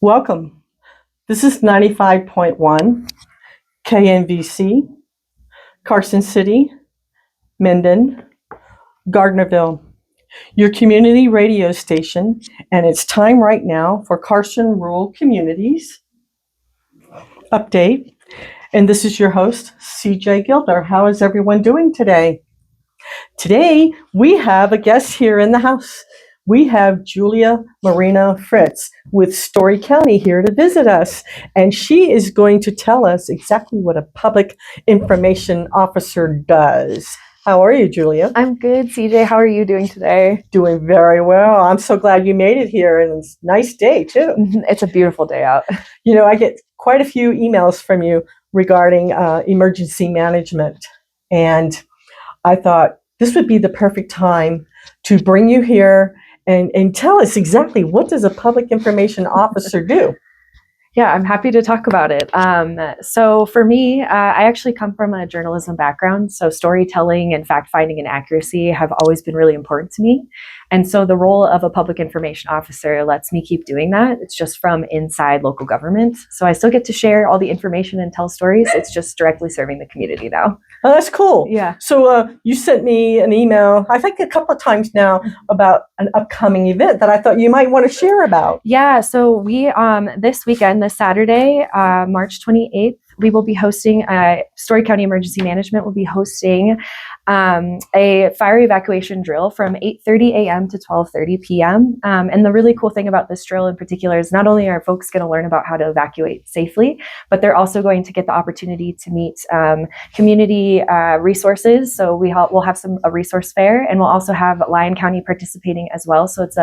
Welcome. This is 95.1 KNVC, Carson City, Minden, Gardnerville, your community radio station, and it's time right now for Carson Rural Communities update. And this is your host, CJ Gilder. How is everyone doing today? Today, we have a guest here in the house. We have Julia Moreno-Fritz with Storey County here to visit us, and she is going to tell us exactly what a public information officer does. How are you, Julia? I'm good, CJ. How are you doing today? Doing very well. I'm so glad you made it here, and it's a nice day, too. It's a beautiful day out. You know, I get quite a few emails from you regarding emergency management, and I thought this would be the perfect time to bring you here and tell us exactly, what does a public information officer do? Yeah, I'm happy to talk about it. So for me, I actually come from a journalism background. So storytelling and fact-finding and accuracy have always been really important to me. And so the role of a public information officer lets me keep doing that. It's just from inside local government. So I still get to share all the information and tell stories. It's just directly serving the community now. Oh, that's cool. Yeah. So you sent me an email, I think a couple of times now, about an upcoming event that I thought you might want to share about. Yeah. So we, this weekend, this Saturday, March 28th, we will be hosting, Storey County Emergency Management will be hosting a fire evacuation drill from 8:30 a.m. to 12:30 p.m. And the really cool thing about this drill in particular is not only are folks going to learn about how to evacuate safely, but they're also going to get the opportunity to meet community resources. So we'll have a resource fair, and we'll also have Lyon County participating as well. So it's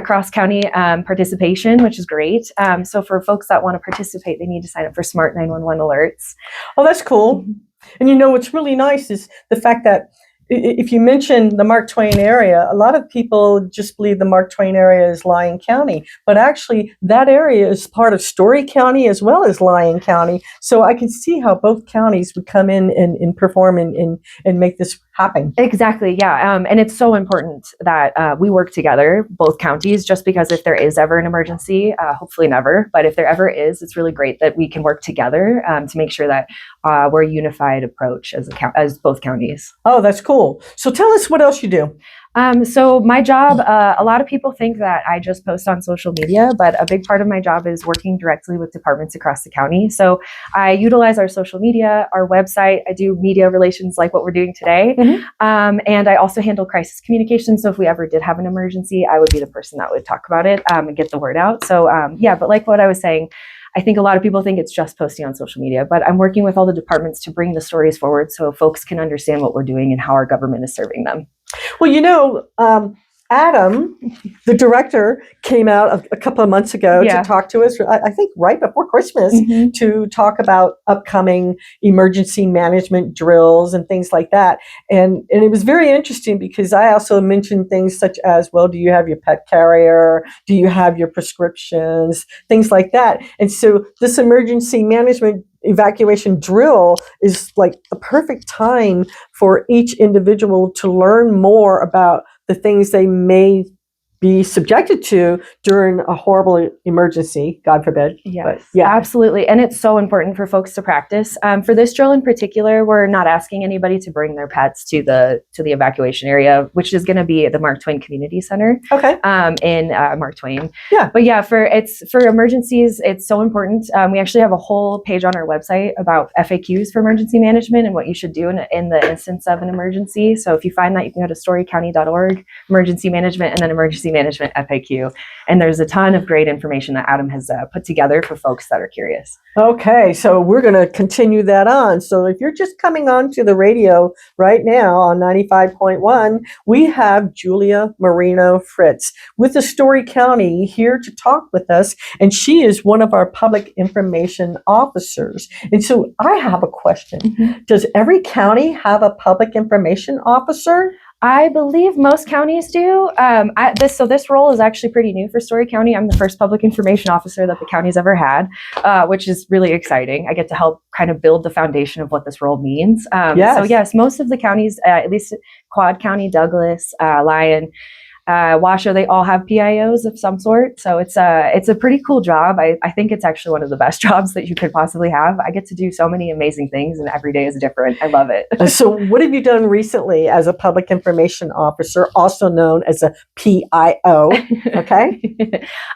cross-county participation, which is great. So for folks that want to participate, they need to sign up for Smart 911 alerts. Oh, that's cool. Mm-hmm. And you know, what's really nice is the fact that if you mention the Mark Twain area, a lot of people just believe the Mark Twain area is Lyon County, but actually that area is part of Storey County as well as Lyon County. So I can see how both counties would come in and perform and make this happen. Exactly, yeah. And it's so important that we work together, both counties, just because if there is ever an emergency, hopefully never, but if there ever is, it's really great that we can work together to make sure that we're a unified approach as both counties. Oh, that's cool. So tell us what else you do. So my job, a lot of people think that I just post on social media, but a big part of my job is working directly with departments across the county. So I utilize our social media, our website. I do media relations like what we're doing today. Mm-hmm. And I also handle crisis communication. So if we ever did have an emergency, I would be the person that would talk about it and get the word out. So but like what I was saying, I think a lot of people think it's just posting on social media, but I'm working with all the departments to bring the stories forward so folks can understand what we're doing and how our government is serving them. Well, you know, Adam, the director, came out a couple of months ago to talk to us, I think right before Christmas, mm-hmm. to talk about upcoming emergency management drills and things like that. And it was very interesting because I also mentioned things such as, well, do you have your pet carrier? Do you have your prescriptions? Things like that. And so this emergency management evacuation drill is like the perfect time for each individual to learn more about the things they may be subjected to during a horrible emergency, God forbid. Yes, absolutely. And it's so important for folks to practice. For this drill in particular, we're not asking anybody to bring their pets to the evacuation area, which is going to be at the Mark Twain Community Center. Okay. In Mark Twain. Yeah. But yeah, for emergencies, it's so important. We actually have a whole page on our website about FAQs for emergency management and what you should do in the instance of an emergency. So if you find that, you can go to storeycounty.org, emergency management, and then emergency management FAQ. And there's a ton of great information that Adam has put together for folks that are curious. Okay, so we're going to continue that on. So if you're just coming on to the radio right now on 95.1, we have Julia Moreno-Fritz with the Storey County here to talk with us. And she is one of our public information officers. And so I have a question. Mm-hmm. Does every county have a public information officer? I believe most counties do. This role is actually pretty new for Storey County. I'm the first public information officer that the county's ever had, which is really exciting. I get to help kind of build the foundation of what this role means. Yes. So yes, most of the counties, at least Quad County, Douglas, Lyon, Washoe, they all have PIOs of some sort. So it's a pretty cool job. I think it's actually one of the best jobs that you could possibly have. I get to do so many amazing things, and every day is different. I love it. So what have you done recently as a public information officer, also known as a PIO? Okay.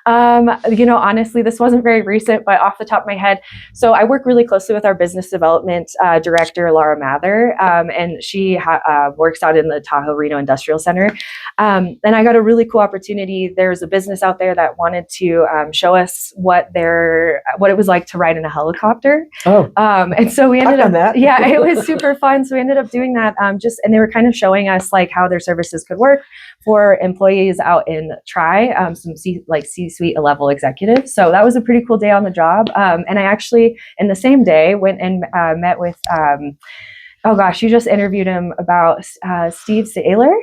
Honestly, this wasn't very recent, but off the top of my head. So I work really closely with our business development director, Laura Mather, and she works out in the Tahoe Reno Industrial Center. And I got a really cool opportunity. There's a business out there that wanted to show us what it was like to ride in a helicopter. Oh. And so we ended up, that. Yeah, it was super fun. So we ended up doing that. And they were kind of showing us like how their services could work for employees out in some C-suite level executives. So that was a pretty cool day on the job. And I actually, in the same day, went and met with, you just interviewed him about Steve Saylor.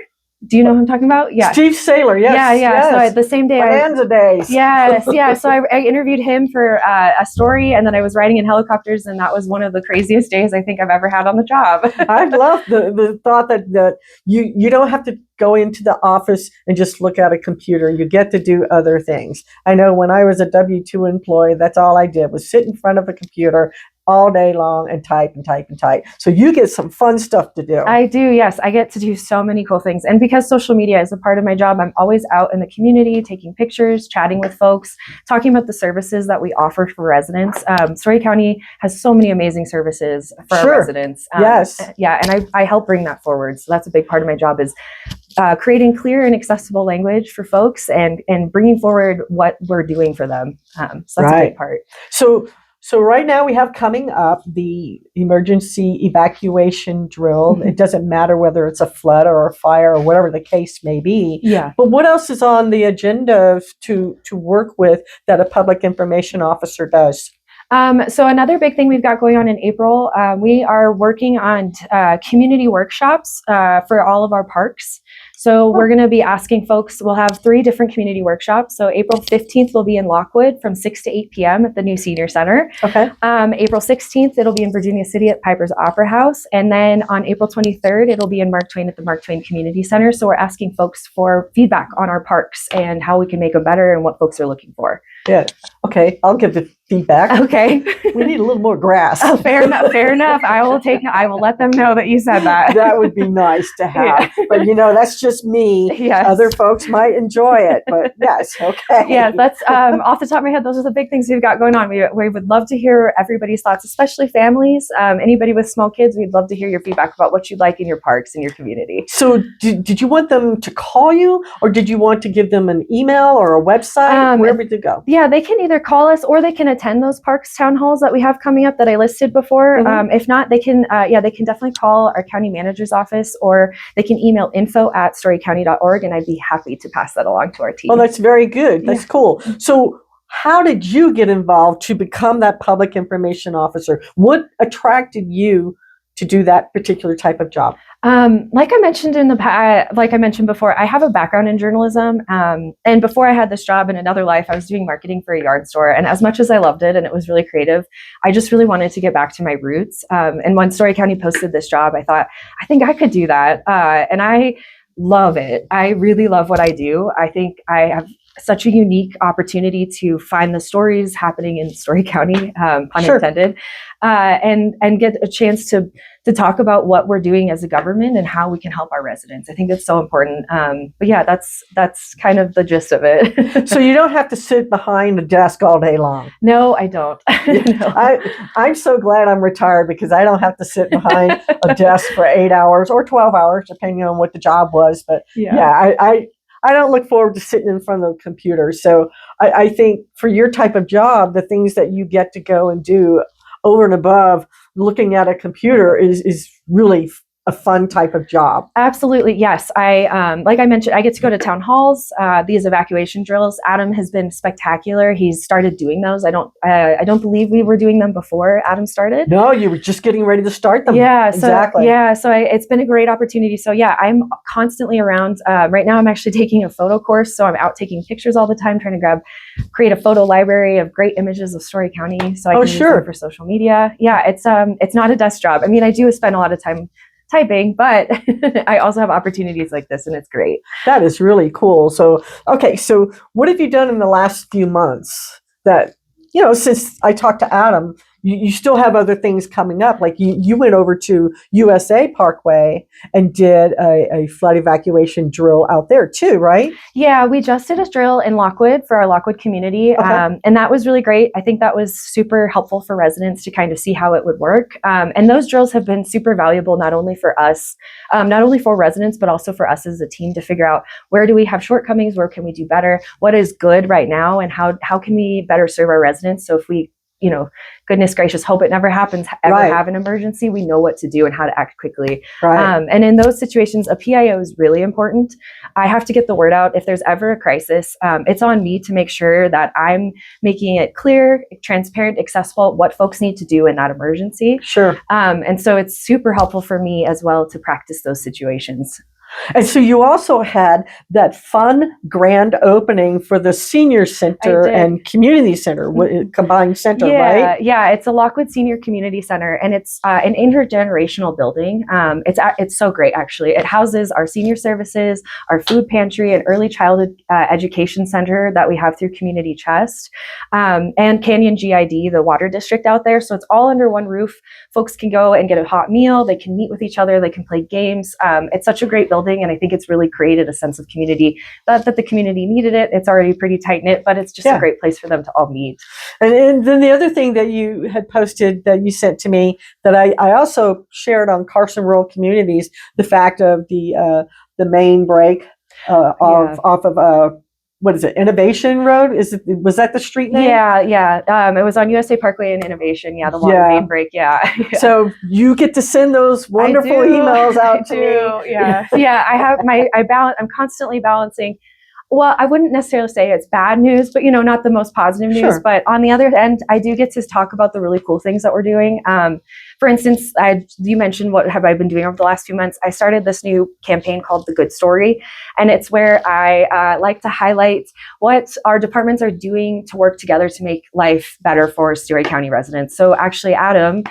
Do you know who I'm talking about? Yeah. Steve Saylor, yes. Yeah. Yes. So the same day. Bonanza days. Yes. Yeah. So I interviewed him for a story, and then I was riding in helicopters, and that was one of the craziest days I think I've ever had on the job. I love the thought that you don't have to go into the office and just look at a computer. You get to do other things. I know when I was a W-2 employee, that's all I did was sit in front of a computer all day long and type and type and type. So you get some fun stuff to do. I do, yes. I get to do so many cool things. And because social media is a part of my job, I'm always out in the community, taking pictures, chatting with folks, talking about the services that we offer for residents. Storey County has so many amazing services for our residents. Yes. Yeah, and I help bring that forward. So that's a big part of my job is creating clear and accessible language for folks and bringing forward what we're doing for them. So that's a big part. So right now we have coming up the emergency evacuation drill. Mm-hmm. It doesn't matter whether it's a flood or a fire or whatever the case may be. Yeah. But what else is on the agenda to work with that a public information officer does? So another big thing we've got going on in April, we are working on community workshops for all of our parks. So we're going to be asking folks, we'll have 3 different community workshops. So April 15th will be in Lockwood from 6 to 8 p.m. at the new Senior Center. Okay. April 16th, it'll be in Virginia City at Piper's Opera House. And then on April 23rd, it'll be in Mark Twain at the Mark Twain Community Center. So we're asking folks for feedback on our parks and how we can make them better and what folks are looking for. Yeah. Okay. I'll give the feedback. Okay. We need a little more grass. Oh, fair enough. Fair enough. I will let them know that you said that. That would be nice to have. Yeah. But that's just me. Yes. Other folks might enjoy it, but yes. Okay. Yeah. That's off the top of my head. Those are the big things we've got going on. We would love to hear everybody's thoughts, especially families. Anybody with small kids, we'd love to hear your feedback about what you'd like in your parks and your community. So did you want them to call you, or did you want to give them an email or a website? Where would you go? Yeah, they can either call us or they can attend those parks town halls that we have coming up that I listed before. Mm-hmm. If not, they can definitely call our county manager's office, or they can email info@storeycounty.org, and I'd be happy to pass that along to our team. Well, that's very good. That's cool. So how did you get involved to become that public information officer? What attracted you to do that particular type of job? Like I mentioned before, I have a background in journalism. And before I had this job in another life, I was doing marketing for a yard store. And as much as I loved it and it was really creative, I just really wanted to get back to my roots. And when Storey County posted this job, I thought, I think I could do that. And I love it. I really love what I do. I think I have such a unique opportunity to find the stories happening in Storey County, pun intended, and get a chance to talk about what we're doing as a government and how we can help our residents. I think that's so important. But yeah, that's kind of the gist of it. So you don't have to sit behind a desk all day long. No, I don't. No. I'm so glad I'm retired because I don't have to sit behind a desk for 8 hours or 12 hours, depending on what the job was. But I don't look forward to sitting in front of the computer. So I think for your type of job, the things that you get to go and do over and above looking at a computer is really a fun type of job. Absolutely. Yes. Like I mentioned, I get to go to town halls, these evacuation drills. Adam has been spectacular. He's started doing those. I don't believe we were doing them before Adam started. No, you were just getting ready to start them. Yeah. Exactly. So it's been a great opportunity. So yeah, I'm constantly around. Right now I'm actually taking a photo course. So I'm out taking pictures all the time, trying to create a photo library of great images of Storey County. So I can use them for social media. Yeah. It's not a desk job. I mean, I do spend a lot of time typing, but I also have opportunities like this, and it's great. That is really cool. So, okay, so what have you done in the last few months that, since I talked to Adam, you still have other things coming up? Like you went over to USA Parkway and did a flood evacuation drill out there too, right? Yeah, we just did a drill in Lockwood for our Lockwood community. Okay. And that was really great. I think that was super helpful for residents to kind of see how it would work. And those drills have been super valuable, not only for us, not only for residents, but also for us as a team to figure out where do we have shortcomings, where can we do better, what is good right now, and how can we better serve our residents. So if we, goodness gracious, hope it never happens, have an emergency, we know what to do and how to act quickly. Right. And in those situations, a PIO is really important. I have to get the word out. If there's ever a crisis, it's on me to make sure that I'm making it clear, transparent, accessible, what folks need to do in that emergency. Sure. And so it's super helpful for me as well to practice those situations. And so you also had that fun grand opening for the senior center and community center, combined center, right? Yeah, it's a Lockwood Senior Community Center, and it's an intergenerational building. It's so great, actually. It houses our senior services, our food pantry, and early childhood education center that we have through Community Chest, and Canyon GID, the water district out there. So it's all under one roof. Folks can go and get a hot meal. They can meet with each other. They can play games. It's such a great building, and I think it's really created a sense of community. Not that the community needed it. It's already pretty tight-knit, but it's just a great place for them to all meet. And then the other thing that you had posted that you sent to me that I also shared on Carson Rural Communities, the fact of the main break off of what is it, Innovation Road? Was that the street name? Yeah. It was on USA Parkway and Innovation. Yeah, the water main break. Yeah. So you get to send those wonderful emails out to me. Yeah. I have I'm constantly balancing. Well, I wouldn't necessarily say it's bad news, but not the most positive news. Sure. But on the other end, I do get to talk about the really cool things that we're doing. For instance, you mentioned what have I been doing over the last few months. I started this new campaign called The Good Story, and it's where I like to highlight what our departments are doing to work together to make life better for Storey County residents. So actually, Adam,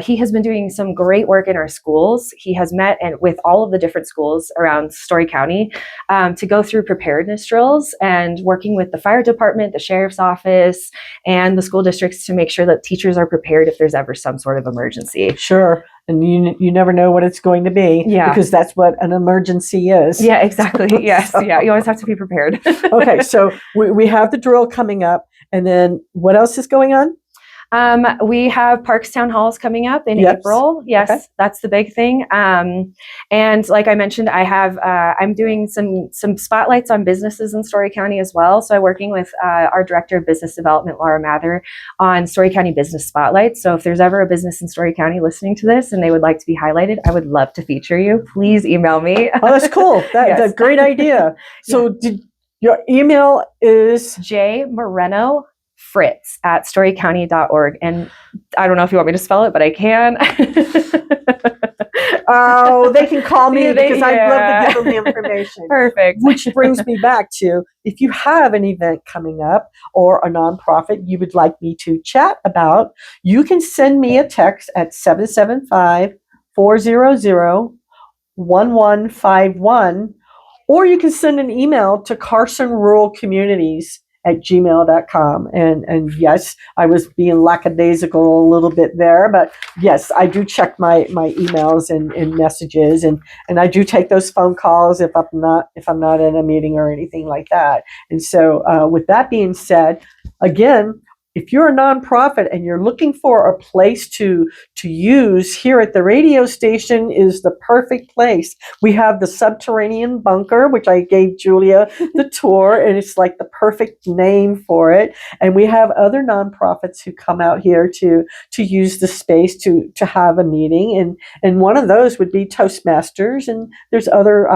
he has been doing some great work in our schools. He has met with all of the different schools around Storey County to go through preparedness drills and working with the fire department, the sheriff's office, and the school districts to make sure that teachers are prepared if there's ever some sort of emergency. Sure. And you never know what it's going to be because that's what an emergency is. Yeah, exactly. Yes. Yeah. You always have to be prepared. Okay. So we have the drill coming up, and then what else is going on? We have Parks Town Halls coming up in April. Yes, okay. That's the big thing. And like I mentioned, I'm doing some spotlights on businesses in Storey County as well. So I'm working with our Director of Business Development, Laura Mather, on Storey County Business Spotlights. So if there's ever a business in Storey County listening to this and they would like to be highlighted, I would love to feature you. Please email me. Oh, that's cool. That's a great idea. So your email is? J. Moreno-Fritz at storeycounty.org. And I don't know if you want me to spell it, but I can. Oh, they can call me because I'd love to give them the information. Perfect. Which brings me back to, if you have an event coming up or a nonprofit you would like me to chat about, you can send me a text at 775-400-1151, or you can send an email to Carson Rural Communities at gmail.com. And yes, I was being lackadaisical a little bit there, but yes, I do check my emails and messages, and I do take those phone calls if I'm not in a meeting or anything like that. And so with that being said, again, if you're a nonprofit and you're looking for a place to use, here at the radio station is the perfect place. We have the subterranean bunker, which I gave Julia the tour, and it's like the perfect name for it. And we have other nonprofits who come out here to use the space to have a meeting. And one of those would be Toastmasters, and there's other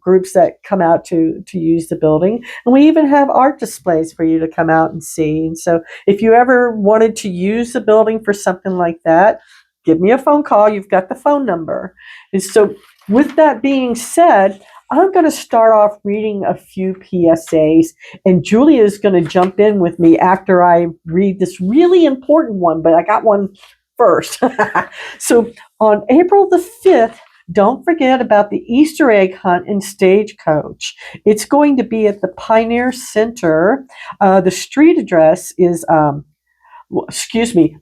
groups that come out to use the building. And we even have art displays for you to come out and see. And so if you ever wanted to use the building for something like that, give me a phone call. You've got the phone number. And so with that being said, I'm going to start off reading a few PSAs, and Julia is going to jump in with me after I read this really important one, but I got one first. So on April the 5th, don't forget about the Easter egg hunt in Stagecoach. It's going to be at the Pioneer Center. The street address is,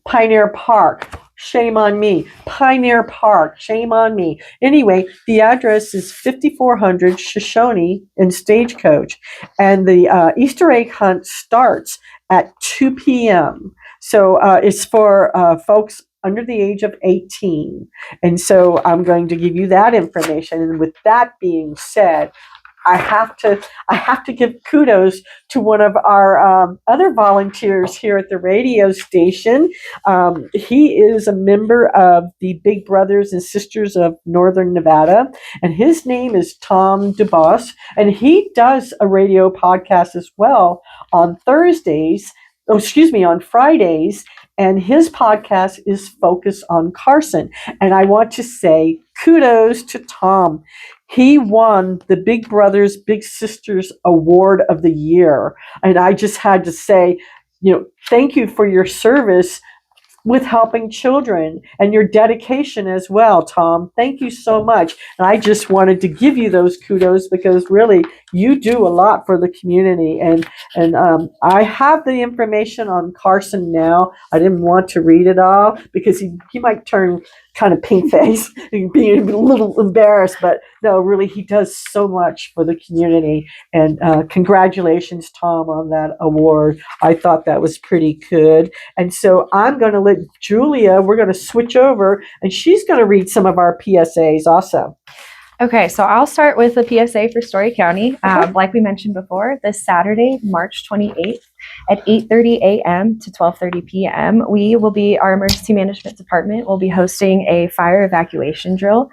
Pioneer Park. Shame on me. Pioneer Park. Shame on me. Anyway, the address is 5400 Shoshone in Stagecoach. And the Easter egg hunt starts at 2 p.m. So it's for folks under the age of 18. And so I'm going to give you that information. And with that being said, I have to give kudos to one of our other volunteers here at the radio station. He is a member of the Big Brothers and Sisters of Northern Nevada, and his name is Tom DeBoss, and he does a radio podcast as well on on Fridays, and his podcast is focused on Carson. And I want to say kudos to Tom. He won the Big Brothers, Big Sisters Award of the Year. And I just had to say, thank you for your service with helping children and your dedication as well, Tom. Thank you so much. And I just wanted to give you those kudos because really you do a lot for the community. And I have the information on Carson now. I didn't want to read it all because he might turn kind of pink face and be a little embarrassed, but no, really, he does so much for the community. And congratulations, Tom, on that award. I thought that was pretty good. And so I'm going to let Julia, we're going to switch over, and she's going to read some of our PSAs also. Okay, so I'll start with the PSA for Storey County. Like we mentioned before, this Saturday, March 28th at 8:30 a.m. to 12:30 p.m., our emergency management department will be hosting a fire evacuation drill.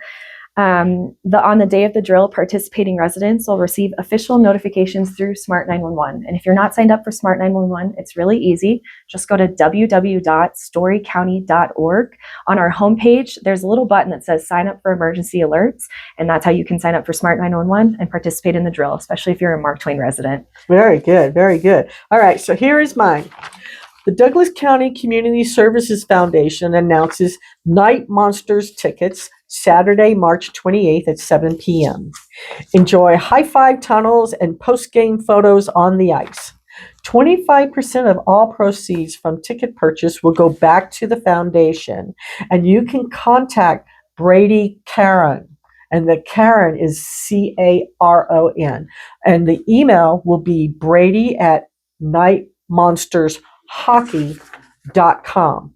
On the day of the drill, participating residents will receive official notifications through Smart 911. And if you're not signed up for Smart 911, it's really easy. Just go to www.storeycounty.org. On our homepage, there's a little button that says sign up for emergency alerts. And that's how you can sign up for Smart 911 and participate in the drill, especially if you're a Mark Twain resident. Very good. Very good. All right. So here is mine. The Douglas County Community Services Foundation announces Night Monsters tickets Saturday, March 28th at 7 p.m. Enjoy high-five tunnels and post-game photos on the ice. 25% of all proceeds from ticket purchase will go back to the foundation, and you can contact Brady Caron, and the Caron is Caron, and the email will be brady@nightmonstershockey.com.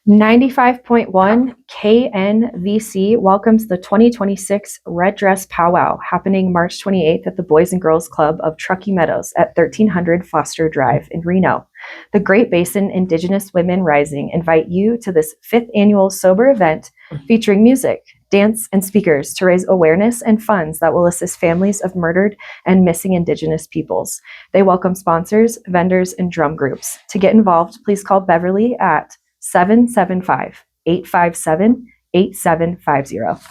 95.1 KNVC welcomes the 2026 Red Dress Powwow happening March 28th at the Boys and Girls Club of Truckee Meadows at 1300 Foster Drive in Reno. The Great Basin Indigenous Women Rising invite you to this 5th annual sober event featuring music, dance, and speakers to raise awareness and funds that will assist families of murdered and missing Indigenous peoples. They welcome sponsors, vendors, and drum groups. To get involved, please call Beverly at 775-857-8750.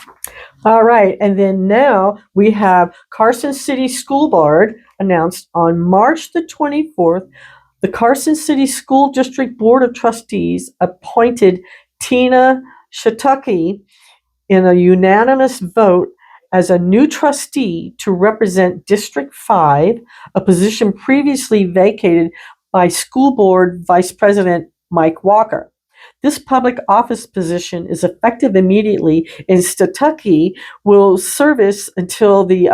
All right. And then now we have Carson City School Board announced on March the 24th, the Carson City School District Board of Trustees appointed Tina Shatucky in a unanimous vote as a new trustee to represent District 5, a position previously vacated by School Board Vice President Mike Walker. This public office position is effective immediately, and Statucky will service until the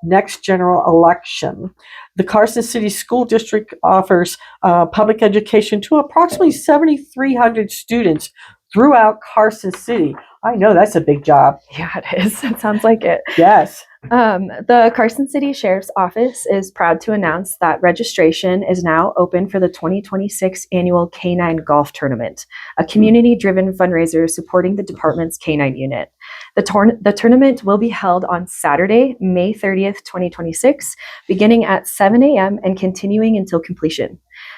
next general election. The Carson City School District offers public education to approximately 7,300 students throughout Carson City. I know that's a big job. Yeah, it is. It sounds like it. Yes. The Carson City Sheriff's Office is proud to announce that registration is now open for the 2026 annual K9 Golf Tournament, a community-driven fundraiser supporting the department's K9 unit. The tournament will be held on Saturday, May 30th, 2026, beginning at 7 a.m. and continuing until completion.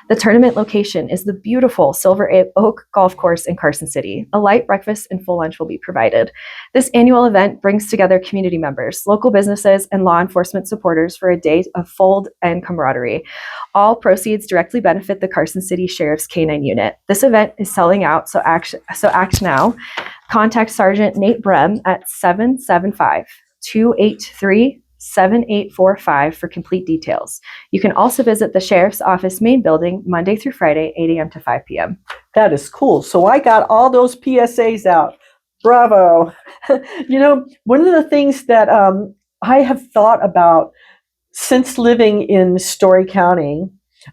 The tournament location is the beautiful Silver Oak Golf Course in Carson City. A light breakfast and full lunch will be provided. This annual event brings together community members, local businesses, and law enforcement supporters for a day of fold and camaraderie. All proceeds directly benefit the Carson City Sheriff's K-9 unit. This event is selling out, so act now. Contact Sergeant Nate Brem at 775-283-7845 for complete details. You can also visit the Sheriff's Office main building Monday through Friday, 8 a.m. to 5 p.m. That is cool. So I got all those PSAs out. Bravo. One of the things that I have thought about since living in Storey County,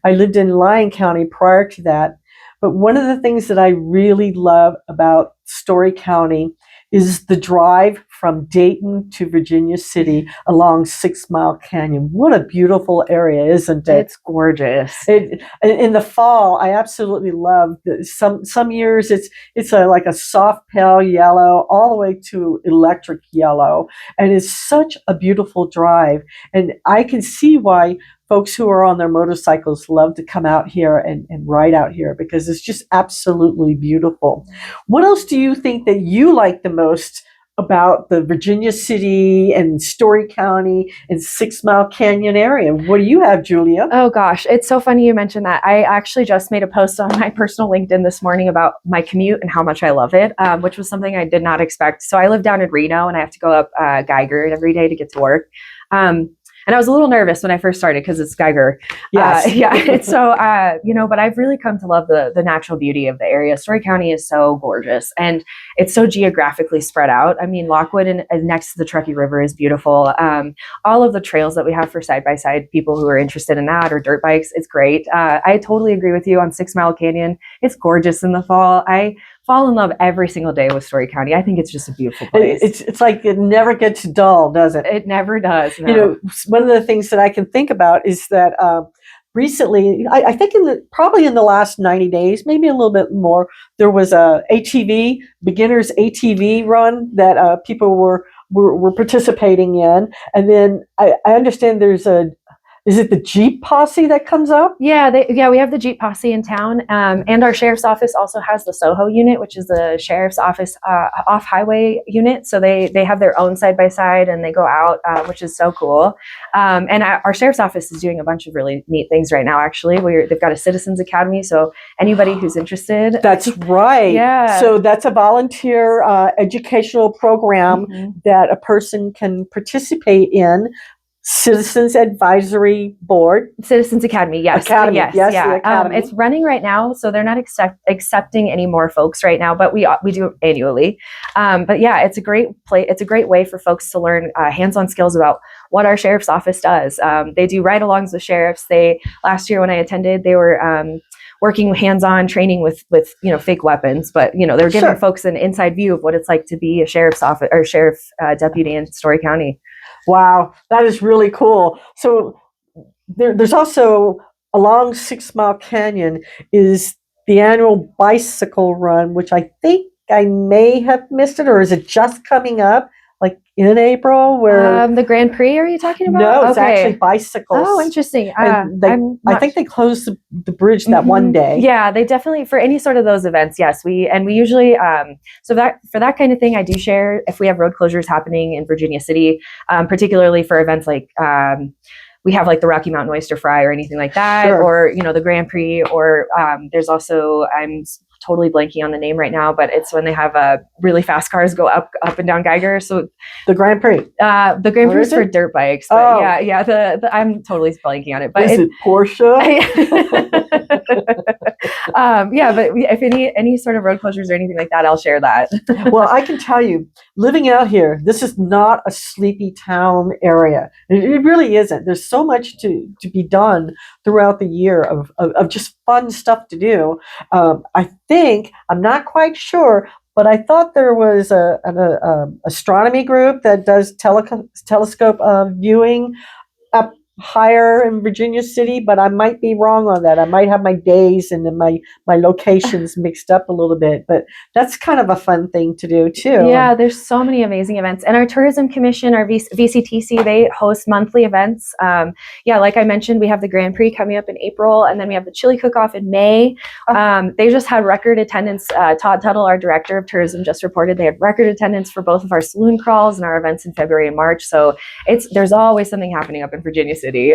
I lived in Lyon County prior to that, but one of the things that I really love about Storey County is the drive from Dayton to Virginia City along 6 Mile Canyon. What a beautiful area, isn't it? It's gorgeous. In the fall, I absolutely love some years it's like a soft pale yellow all the way to electric yellow, and it's such a beautiful drive. And I can see why folks who are on their motorcycles love to come out here and ride out here, because it's just absolutely beautiful. What else do you think that you like the most about the Virginia City and Storey County and 6 Mile Canyon area? What do you have, Julia? Oh gosh, it's so funny you mentioned that. I actually just made a post on my personal LinkedIn this morning about my commute and how much I love it, which was something I did not expect. So I live down in Reno and I have to go up Geiger every day to get to work. And I was a little nervous when I first started because it's Geiger. Yes. It's so, but I've really come to love the natural beauty of the area. Storey County is so gorgeous and it's so geographically spread out. I mean, Lockwood and next to the Truckee River is beautiful. All of the trails that we have for side-by-side people who are interested in that, or dirt bikes, it's great. I totally agree with you on 6 Mile Canyon. It's gorgeous in the fall. I fall in love every single day with Storey County. I think it's just a beautiful place. It's like it never gets dull, does it? It never does. No. One of the things that I can think about is that recently, I think probably in the last 90 days, maybe a little bit more, there was a beginners ATV run that people were participating in, and then I understand there's is it the Jeep posse that comes up? Yeah, we have the Jeep posse in town, and our sheriff's office also has the Soho unit, which is the sheriff's office off-highway unit. So they have their own side-by-side, and they go out, which is so cool. And our sheriff's office is doing a bunch of really neat things right now, actually. They've got a Citizens Academy, so anybody who's interested. That's right. Yeah. So that's a volunteer educational program that a person can participate in. Citizens Advisory Board. Citizens Academy, yes. Academy, yes, yeah. The Academy. It's running right now, so they're not accepting any more folks right now, but we do it annually. But yeah, it's a great it's a great way for folks to learn hands-on skills about what our sheriff's office does. They do ride-alongs with sheriffs. Last year when I attended, they were working hands-on training with fake weapons, but they're giving folks an inside view of what it's like to be a sheriff's office or sheriff deputy in Storey County. Wow, that is really cool. So there's also along 6 Mile Canyon is the annual bicycle run, which I think I may have missed it, or is it just coming up? Like in April, where the Grand Prix? Are you talking about? No, it's actually bicycles. Oh, interesting. I think they closed the bridge that one day. Yeah, they definitely, for any sort of those events. Yes, we usually for that kind of thing, I do share if we have road closures happening in Virginia City, particularly for events like we have like the Rocky Mountain Oyster Fry or anything like that, or the Grand Prix, or there's also I'm totally blanking on the name right now, but it's when they have really fast cars go up and down Geiger. So the Grand Prix, the Grand Prix is for dirt bikes. But yeah. I'm totally blanking on it. But is it Porsche? Yeah, but if any sort of road closures or anything like that, I'll share that. Well, I can tell you, living out here, this is not a sleepy town area. It really isn't. There's so much to be done throughout the year of just fun stuff to do. I think, I'm not quite sure, but I thought there was an astronomy group that does telescope viewing up higher in Virginia City, but I might be wrong on that. I might have my days and my locations mixed up a little bit, but that's kind of a fun thing to do too. Yeah, there's so many amazing events. And our Tourism Commission, our VCTC, they host monthly events. Like I mentioned, we have the Grand Prix coming up in April, and then we have the Chili Cook-Off in May. They just had record attendance. Todd Tuttle, our Director of Tourism, just reported they had record attendance for both of our saloon crawls and our events in February and March. So there's always something happening up in Virginia City.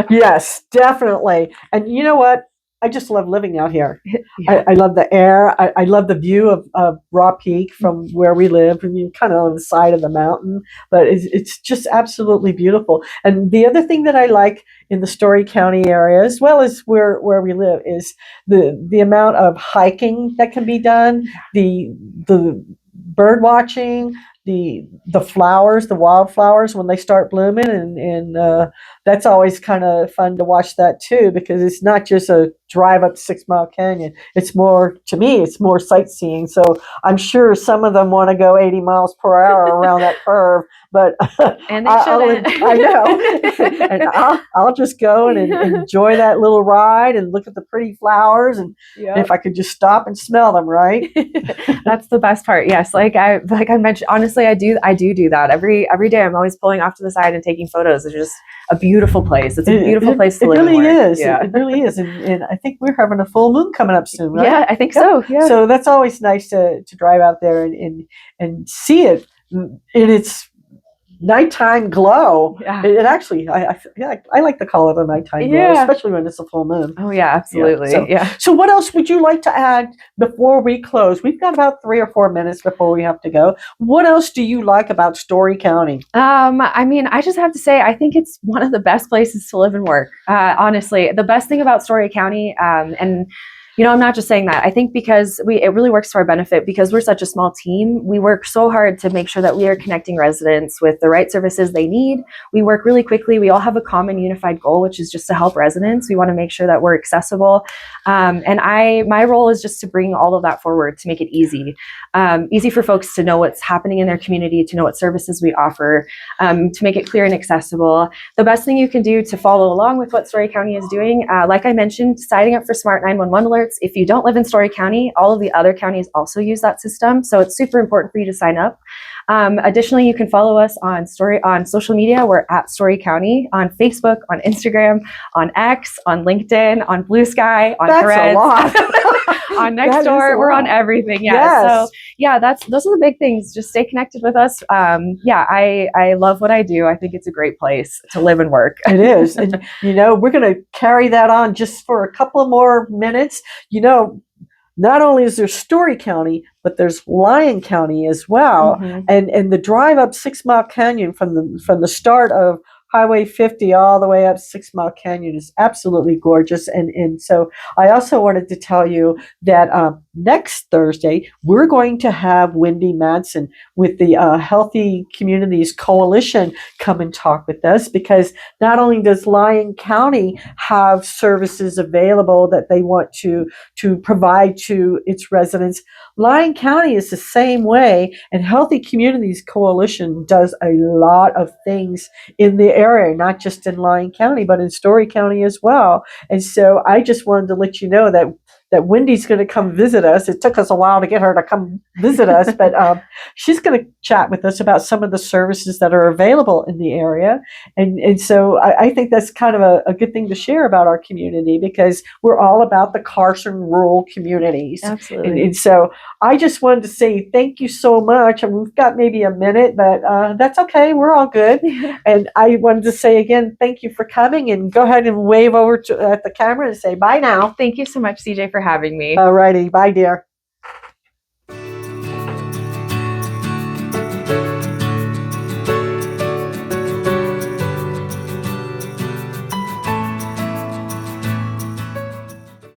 Yes, definitely. And you know what? I just love living out here. Yeah. I love the air. I love the view of Raw Peak from where we live. I mean, kind of on the side of the mountain, but it's just absolutely beautiful. And the other thing that I like in the Storey County area, as well as where we live, is the amount of hiking that can be done, the bird watching, the flowers, the wildflowers when they start blooming, and that's always kind of fun to watch that too, because it's not just a drive up 6 Mile Canyon. It's more, to me, it's more sightseeing. So I'm sure some of them want to go 80 miles per hour around that curve, but and they shouldn't. I know, and I'll just go and enjoy that little ride and look at the pretty flowers, and if I could just stop and smell them, right? That's the best part. Yes, like I mentioned, honestly, I do that every day. I'm always pulling off to the side and taking photos. It's just a beautiful place. It's a beautiful place to live. It really is. Yeah. It really is. And I think we're having a full moon coming up soon, right? Yeah, I think so. Yeah. So that's always nice to drive out there and see it in its nighttime glow. Yeah. It actually, I like to call it a nighttime glow, especially when it's a full moon. Oh yeah, absolutely. So what else would you like to add before we close? We've got about 3 or 4 minutes before we have to go. What else do you like about Storey County? I mean, I just have to say, I think it's one of the best places to live and work. Honestly, the best thing about Storey County, and I'm not just saying that. I think because it really works to our benefit, because we're such a small team. We work so hard to make sure that we are connecting residents with the right services they need. We work really quickly. We all have a common unified goal, which is just to help residents. We want to make sure that we're accessible. And my role is just to bring all of that forward, to make it easy for folks to know what's happening in their community, to know what services we offer, to make it clear and accessible. The best thing you can do to follow along with what Storey County is doing, like I mentioned, signing up for Smart 911 alerts. If you don't live in Storey County, all of the other counties also use that system. So it's super important for you to sign up. Additionally, you can follow us on social media. We're at Storey County on Facebook, on Instagram, on X, on LinkedIn, on Blue Sky, on Threads, on Nextdoor. We're on everything. Yeah. Yes. So those are the big things. Just stay connected with us. I love what I do. I think it's a great place to live and work. It is. And, we're going to carry that on just for a couple of more minutes. Not only is there Storey County, but there's Lyon County as well. Mm-hmm. And the drive up 6 Mile Canyon from the start of Highway 50 all the way up 6 Mile Canyon is absolutely gorgeous. And so I also wanted to tell you that next Thursday, we're going to have Wendy Madsen with the Healthy Communities Coalition come and talk with us, because not only does Lyon County have services available that they want to provide to its residents, Lyon County is the same way, and Healthy Communities Coalition does a lot of things in the area, not just in Lyon County, but in Storey County as well. And so I just wanted to let you know that Wendy's going to come visit us. It took us a while to get her to come visit us, but she's going to chat with us about some of the services that are available in the area. And so I think that's kind of a good thing to share about our community, because we're all about the Carson Rural Communities. Absolutely. And so I just wanted to say thank you so much. And we've got maybe a minute, but that's okay. We're all good. And I wanted to say again, thank you for coming, and go ahead and wave over at the camera and say bye now. Thank you so much, CJ, for having me. All righty. Bye, dear.